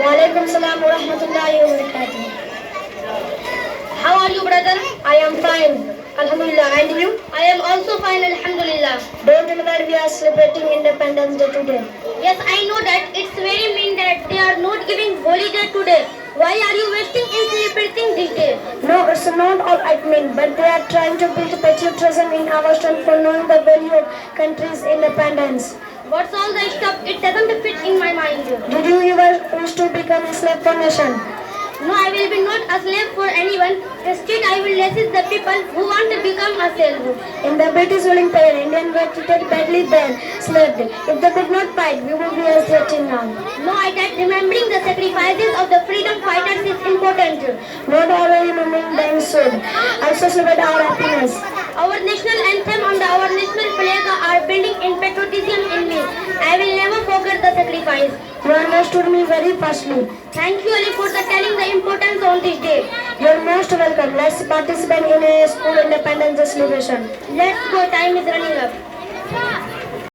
Walaikum salam wa rahmatullahi wa barakatuh. How are you, brother? I am fine. Alhamdulillah. And you? I am also fine, alhamdulillah. Don't you know that we are celebrating Independence Day today? Yes, I know that. It's very mean that they are not giving holiday today. Why are you wasting in celebrating this day? No, it's not all I mean, but they are trying to build patriotism in our strength for knowing the value of country's independence. What's all the stuff? It doesn't fit in my mind. Did you ever wish to become a slave for nation? No, I will be not a slave for anyone. Instead, I will assist the people who want to become a slave. In the British ruling period, Indians were treated badly then, slaved. If they could not fight, we would be as till now. No, I thought remembering the sacrifices of the freedom fighters is important. Not always remembering them should. Also celebrate our happiness. Our national anthem and our national flag are building in patriotism in me. I will never forget the sacrifice. You understood me very fastly. Thank you, Ali, for telling the importance on this day. You are most welcome. Let's participate in a school independence celebration. Let's go. Time is running up.